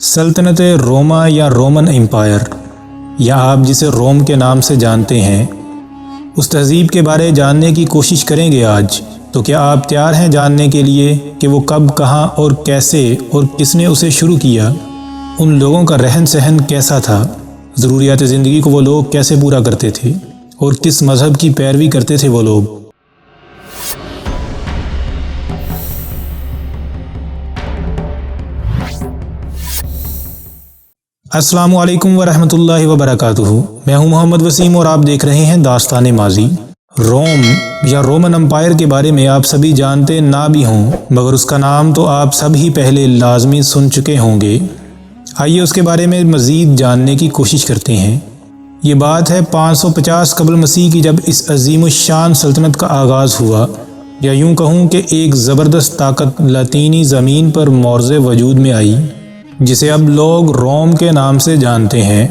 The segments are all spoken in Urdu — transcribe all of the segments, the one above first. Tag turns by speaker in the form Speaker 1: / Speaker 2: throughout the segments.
Speaker 1: سلطنت روما یا رومن امپائر، یا آپ جسے روم کے نام سے جانتے ہیں، اس تہذیب کے بارے جاننے کی کوشش کریں گے آج۔ تو کیا آپ تیار ہیں جاننے کے لیے کہ وہ کب، کہاں اور کیسے اور کس نے اسے شروع کیا؟ ان لوگوں کا رہن سہن کیسا تھا؟ ضروریات زندگی کو وہ لوگ کیسے پورا کرتے تھے؟ اور کس مذہب کی پیروی کرتے تھے وہ لوگ؟ السلام علیکم ورحمۃ اللہ وبرکاتہ۔ میں ہوں محمد وسیم اور آپ دیکھ رہے ہیں داستان ماضی۔ روم یا رومن امپائر کے بارے میں آپ سبھی جانتے نہ بھی ہوں، مگر اس کا نام تو آپ سب ہی پہلے لازمی سن چکے ہوں گے۔ آئیے اس کے بارے میں مزید جاننے کی کوشش کرتے ہیں۔ یہ بات ہے 550 قبل مسیح کی، جب اس عظیم الشان سلطنت کا آغاز ہوا، یا یوں کہوں کہ ایک زبردست طاقت لاطینی زمین پر مورز وجود میں آئی، جسے اب لوگ روم کے نام سے جانتے ہیں۔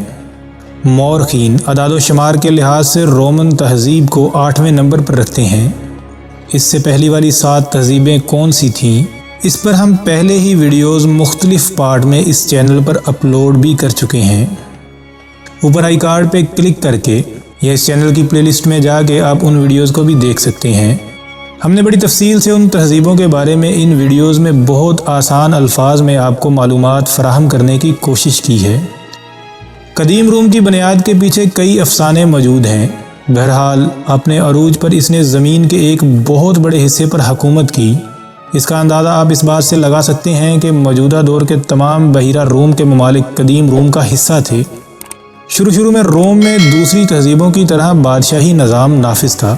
Speaker 1: مورخین اعداد و شمار کے لحاظ سے رومن تہذیب کو 8ویں نمبر پر رکھتے ہیں۔ اس سے پہلی والی 7 تہذیبیں کون سی تھیں، اس پر ہم پہلے ہی ویڈیوز مختلف پارٹ میں اس چینل پر اپلوڈ بھی کر چکے ہیں۔ اوپر آئی کارڈ پہ کلک کر کے یا اس چینل کی پلے لسٹ میں جا کے آپ ان ویڈیوز کو بھی دیکھ سکتے ہیں۔ ہم نے بڑی تفصیل سے ان تہذیبوں کے بارے میں ان ویڈیوز میں بہت آسان الفاظ میں آپ کو معلومات فراہم کرنے کی کوشش کی ہے۔ قدیم روم کی بنیاد کے پیچھے کئی افسانے موجود ہیں۔ بہرحال اپنے عروج پر اس نے زمین کے ایک بہت بڑے حصے پر حکومت کی۔ اس کا اندازہ آپ اس بات سے لگا سکتے ہیں کہ موجودہ دور کے تمام بحیرہ روم کے ممالک قدیم روم کا حصہ تھے۔ شروع میں روم میں دوسری تہذیبوں کی طرح بادشاہی نظام نافذ تھا،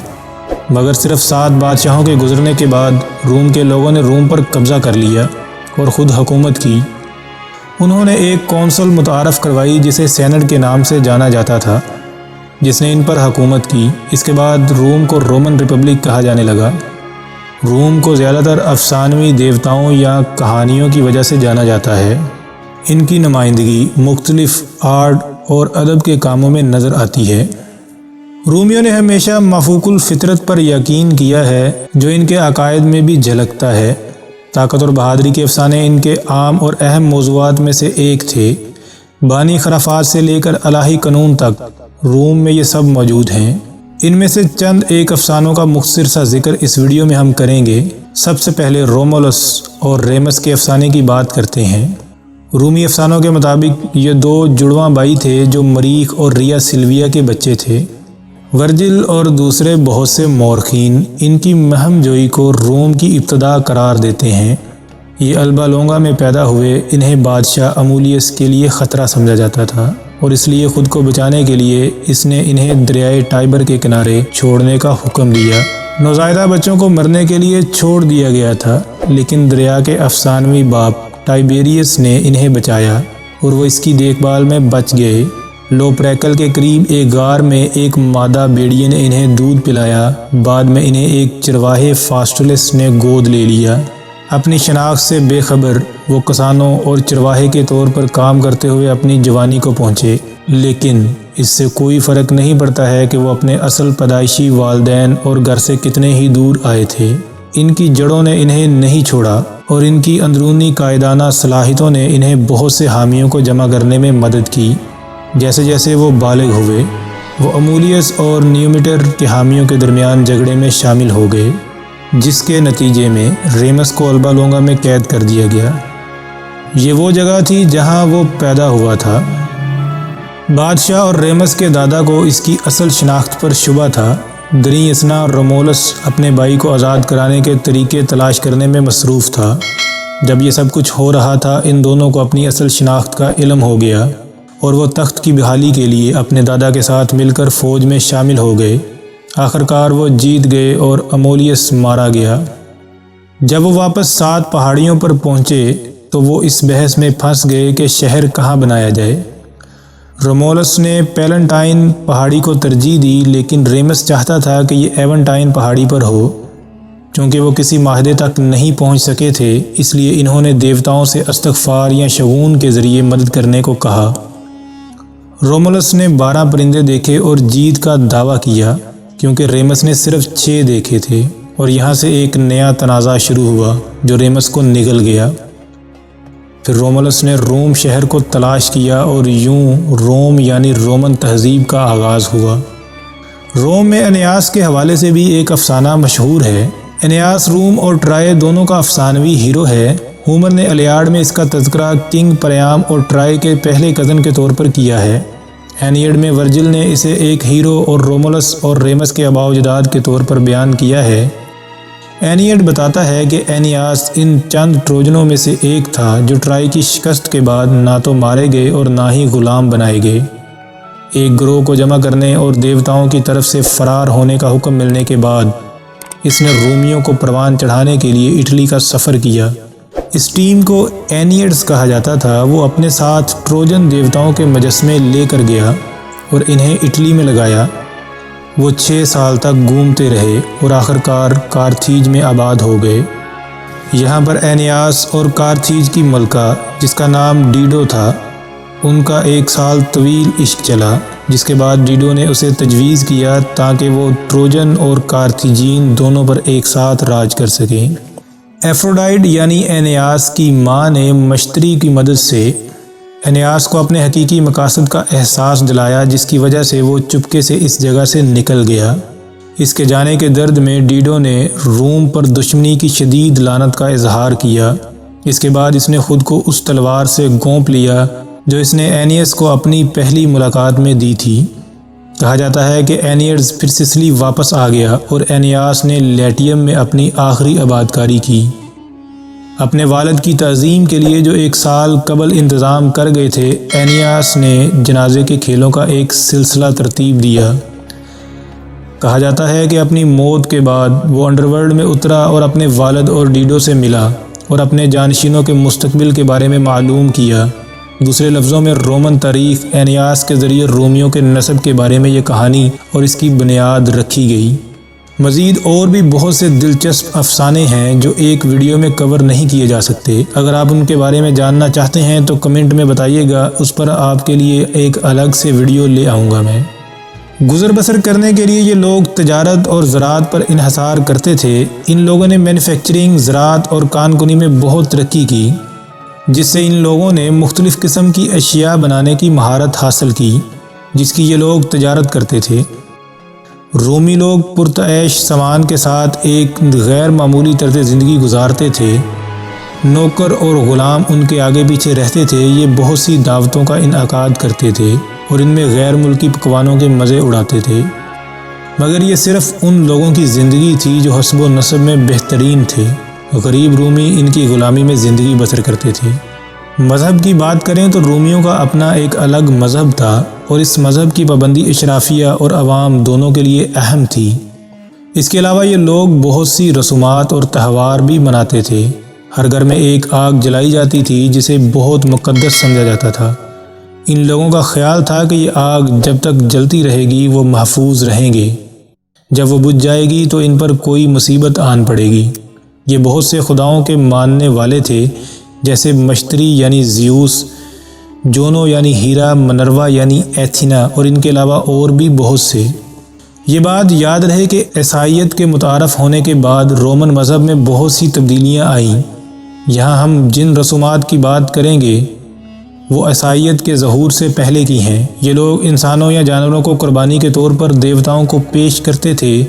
Speaker 1: مگر صرف 7 بادشاہوں کے گزرنے کے بعد روم کے لوگوں نے روم پر قبضہ کر لیا اور خود حکومت کی۔ انہوں نے ایک کونسل متعارف کروائی جسے سینٹ کے نام سے جانا جاتا تھا، جس نے ان پر حکومت کی۔ اس کے بعد روم کو رومن ریپبلک کہا جانے لگا۔ روم کو زیادہ تر افسانوی دیوتاؤں یا کہانیوں کی وجہ سے جانا جاتا ہے۔ ان کی نمائندگی مختلف آرٹ اور ادب کے کاموں میں نظر آتی ہے۔ رومیوں نے ہمیشہ مفوق الفطرت پر یقین کیا ہے، جو ان کے عقائد میں بھی جھلکتا ہے۔ طاقت اور بہادری کے افسانے ان کے عام اور اہم موضوعات میں سے ایک تھے۔ بانی خرافات سے لے کر الہی قانون تک روم میں یہ سب موجود ہیں۔ ان میں سے چند ایک افسانوں کا مختصر سا ذکر اس ویڈیو میں ہم کریں گے۔ سب سے پہلے رومولس اور ریمس کے افسانے کی بات کرتے ہیں۔ رومی افسانوں کے مطابق یہ 2 جڑواں بھائی تھے جو مریخ اور ریا سلویا کے بچے تھے۔ ورجل اور دوسرے بہت سے مورخین ان کی مہم جوئی کو روم کی ابتدا قرار دیتے ہیں۔ یہ البا لونگا میں پیدا ہوئے۔ انہیں بادشاہ امولیس کے لیے خطرہ سمجھا جاتا تھا، اور اس لیے خود کو بچانے کے لیے اس نے انہیں دریائے ٹائبر کے کنارے چھوڑنے کا حکم دیا۔ نوزائیدہ بچوں کو مرنے کے لیے چھوڑ دیا گیا تھا، لیکن دریا کے افسانوی باپ ٹائبیریس نے انہیں بچایا اور وہ اس کی دیکھ بھال میں بچ گئے۔ لوپریکل کے قریب ایک غار میں ایک مادہ بیڑیے نے انہیں دودھ پلایا۔ بعد میں انہیں ایک چرواہے فاسٹولس نے گود لے لیا۔ اپنی شناخت سے بے خبر وہ کسانوں اور چرواہے کے طور پر کام کرتے ہوئے اپنی جوانی کو پہنچے، لیکن اس سے کوئی فرق نہیں پڑتا ہے کہ وہ اپنے اصل پیدائشی والدین اور گھر سے کتنے ہی دور آئے تھے۔ ان کی جڑوں نے انہیں نہیں چھوڑا، اور ان کی اندرونی قائدانہ صلاحیتوں نے انہیں بہت سے حامیوں کو جمع کرنے میں مدد کی۔ جیسے جیسے وہ بالغ ہوئے، وہ امولیس اور نیومیٹر کے حامیوں کے درمیان جھگڑے میں شامل ہو گئے، جس کے نتیجے میں ریمس کو البا لونگا میں قید کر دیا گیا۔ یہ وہ جگہ تھی جہاں وہ پیدا ہوا تھا۔ بادشاہ اور ریمس کے دادا کو اس کی اصل شناخت پر شبہ تھا۔ دریں اثنا رومولس اپنے بھائی کو آزاد کرانے کے طریقے تلاش کرنے میں مصروف تھا۔ جب یہ سب کچھ ہو رہا تھا، ان دونوں کو اپنی اصل شناخت کا علم ہو گیا، اور وہ تخت کی بحالی کے لیے اپنے دادا کے ساتھ مل کر فوج میں شامل ہو گئے۔ آخرکار وہ جیت گئے اور امولیس مارا گیا۔ جب وہ واپس 7 پہاڑیوں پر پہنچے تو وہ اس بحث میں پھنس گئے کہ شہر کہاں بنایا جائے۔ رومولس نے پیلنٹائن پہاڑی کو ترجیح دی، لیکن ریمس چاہتا تھا کہ یہ ایونٹائن پہاڑی پر ہو۔ چونکہ وہ کسی معاہدے تک نہیں پہنچ سکے تھے، اس لیے انہوں نے دیوتاؤں سے استغفار یا شگون کے ذریعے مدد کرنے کو کہا۔ رومولس نے 12 پرندے دیکھے اور جیت کا دعویٰ کیا، کیونکہ ریمس نے صرف 6 دیکھے تھے، اور یہاں سے ایک نیا تنازع شروع ہوا جو ریمس کو نگل گیا۔ پھر رومولس نے روم شہر کو تلاش کیا اور یوں روم یعنی رومن تہذیب کا آغاز ہوا۔ روم میں انیاس کے حوالے سے بھی ایک افسانہ مشہور ہے۔ انیاس روم اور ٹرائے دونوں کا افسانوی ہیرو ہے۔ ہومر نے الیاڈ میں اس کا تذکرہ کنگ پریام اور ٹرائے کے پہلے کزن کے طور پر کیا ہے۔ اینیڈ میں ورجل نے اسے ایک ہیرو اور رومولس اور ریمس کے آباء و اجداد کے طور پر بیان کیا ہے۔ اینیڈ بتاتا ہے کہ اینیاس ان چند ٹروجنوں میں سے ایک تھا جو ٹرائی کی شکست کے بعد نہ تو مارے گئے اور نہ ہی غلام بنائے گئے۔ ایک گروہ کو جمع کرنے اور دیوتاؤں کی طرف سے فرار ہونے کا حکم ملنے کے بعد اس نے رومیوں کو پروان چڑھانے کے لیے اٹلی کا سفر کیا۔ اس ٹیم کو اینیڈز کہا جاتا تھا۔ وہ اپنے ساتھ ٹروجن دیوتاؤں کے مجسمے لے کر گیا اور انہیں اٹلی میں لگایا۔ وہ 6 سال تک گھومتے رہے اور آخرکار کارتھیج میں آباد ہو گئے۔ یہاں پر اینیاس اور کارتھیج کی ملکہ جس کا نام ڈیڈو تھا، ان کا 1 سال طویل عشق چلا، جس کے بعد ڈیڈو نے اسے تجویز کیا تاکہ وہ ٹروجن اور کارتھیجین دونوں پر ایک ساتھ راج کر سکیں۔ ایفروڈائٹ یعنی اینیاس کی ماں نے مشتری کی مدد سے اینیاس کو اپنے حقیقی مقاصد کا احساس دلایا، جس کی وجہ سے وہ چپکے سے اس جگہ سے نکل گیا۔ اس کے جانے کے درد میں ڈیڈو نے روم پر دشمنی کی شدید لعنت کا اظہار کیا۔ اس کے بعد اس نے خود کو اس تلوار سے گونپ لیا جو اس نے اینیس کو اپنی پہلی ملاقات میں دی تھی۔ کہا جاتا ہے کہ اینیڈز پھر سسلی واپس آ گیا اور اینیاس نے لیٹیم میں اپنی آخری آبادکاری کی۔ اپنے والد کی تعظیم کے لیے جو 1 سال قبل انتظام کر گئے تھے، اینیاس نے جنازے کے کھیلوں کا ایک سلسلہ ترتیب دیا۔ کہا جاتا ہے کہ اپنی موت کے بعد وہ انڈرورلڈ میں اترا اور اپنے والد اور ڈیڈو سے ملا اور اپنے جانشینوں کے مستقبل کے بارے میں معلوم کیا۔ دوسرے لفظوں میں رومن تاریخ اینیاس کے ذریعے رومیوں کے نسب کے بارے میں یہ کہانی اور اس کی بنیاد رکھی گئی۔ مزید اور بھی بہت سے دلچسپ افسانے ہیں جو ایک ویڈیو میں کور نہیں کیے جا سکتے۔ اگر آپ ان کے بارے میں جاننا چاہتے ہیں تو کمنٹ میں بتائیے گا، اس پر آپ کے لیے ایک الگ سے ویڈیو لے آؤں گا میں۔ گزر بسر کرنے کے لیے یہ لوگ تجارت اور زراعت پر انحصار کرتے تھے۔ ان لوگوں نے مینوفیکچرنگ، زراعت اور کان کنی میں بہت ترقی کی، جس سے ان لوگوں نے مختلف قسم کی اشیاء بنانے کی مہارت حاصل کی، جس کی یہ لوگ تجارت کرتے تھے۔ رومی لوگ پرتعیش سامان کے ساتھ ایک غیر معمولی طرز زندگی گزارتے تھے۔ نوکر اور غلام ان کے آگے پیچھے رہتے تھے۔ یہ بہت سی دعوتوں کا انعقاد کرتے تھے اور ان میں غیر ملکی پکوانوں کے مزے اڑاتے تھے، مگر یہ صرف ان لوگوں کی زندگی تھی جو حسب و نسب میں بہترین تھے۔ غریب رومی ان کی غلامی میں زندگی بسر کرتے تھے۔ مذہب کی بات کریں تو رومیوں کا اپنا ایک الگ مذہب تھا اور اس مذہب کی پابندی اشرافیہ اور عوام دونوں کے لیے اہم تھی۔ اس کے علاوہ یہ لوگ بہت سی رسومات اور تہوار بھی مناتے تھے۔ ہر گھر میں ایک آگ جلائی جاتی تھی جسے بہت مقدس سمجھا جاتا تھا۔ ان لوگوں کا خیال تھا کہ یہ آگ جب تک جلتی رہے گی وہ محفوظ رہیں گے، جب وہ بجھ جائے گی تو ان پر کوئی مصیبت آن پڑے گی۔ یہ بہت سے خداؤں کے ماننے والے تھے، جیسے مشتری یعنی زیوس، جونو یعنی ہیرا، منروا یعنی ایتھینا اور ان کے علاوہ اور بھی بہت سے۔ یہ بات یاد رہے کہ عیسائیت کے متعارف ہونے کے بعد رومن مذہب میں بہت سی تبدیلیاں آئیں۔ یہاں ہم جن رسومات کی بات کریں گے وہ عیسائیت کے ظہور سے پہلے کی ہیں۔ یہ لوگ انسانوں یا جانوروں کو قربانی کے طور پر دیوتاؤں کو پیش کرتے تھے۔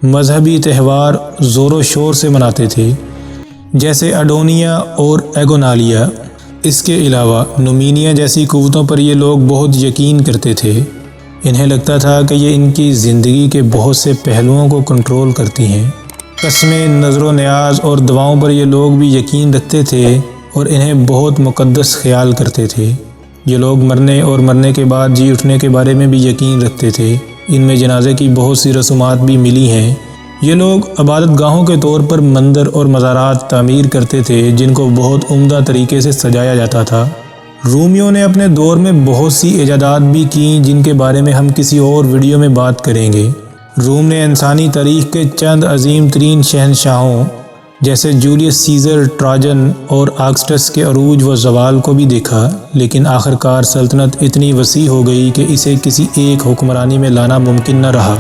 Speaker 1: مذہبی تہوار زور و شور سے مناتے تھے، جیسے اڈونیا اور ایگونالیا۔ اس کے علاوہ نومینیا جیسی قوتوں پر یہ لوگ بہت یقین کرتے تھے۔ انہیں لگتا تھا کہ یہ ان کی زندگی کے بہت سے پہلوؤں کو کنٹرول کرتی ہیں۔ قسمیں، نظر و نیاز اور دعاؤں پر یہ لوگ بھی یقین رکھتے تھے اور انہیں بہت مقدس خیال کرتے تھے۔ یہ لوگ مرنے اور مرنے کے بعد جی اٹھنے کے بارے میں بھی یقین رکھتے تھے۔ ان میں جنازے کی بہت سی رسومات بھی ملی ہیں۔ یہ لوگ عبادت گاہوں کے طور پر مندر اور مزارات تعمیر کرتے تھے جن کو بہت عمدہ طریقے سے سجایا جاتا تھا۔ رومیوں نے اپنے دور میں بہت سی ایجادات بھی کیں جن کے بارے میں ہم کسی اور ویڈیو میں بات کریں گے۔ روم نے انسانی تاریخ کے چند عظیم ترین شہنشاہوں جیسے جولیس سیزر، ٹراجن اور آگسٹس کے عروج و زوال کو بھی دیکھا، لیکن آخرکار سلطنت اتنی وسیع ہو گئی کہ اسے کسی ایک حکمرانی میں لانا ممکن نہ رہا۔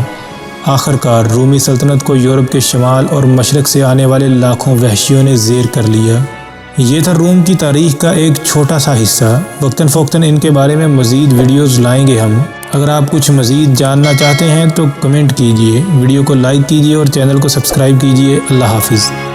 Speaker 1: آخرکار رومی سلطنت کو یورپ کے شمال اور مشرق سے آنے والے لاکھوں وحشیوں نے زیر کر لیا۔ یہ تھا روم کی تاریخ کا ایک چھوٹا سا حصہ۔ وقتاً فوقتاً ان کے بارے میں مزید ویڈیوز لائیں گے ہم۔ اگر آپ کچھ مزید جاننا چاہتے ہیں تو کمنٹ کیجئے، ویڈیو کو لائک کیجئے اور چینل کو سبسکرائب کیجئے۔ اللہ حافظ۔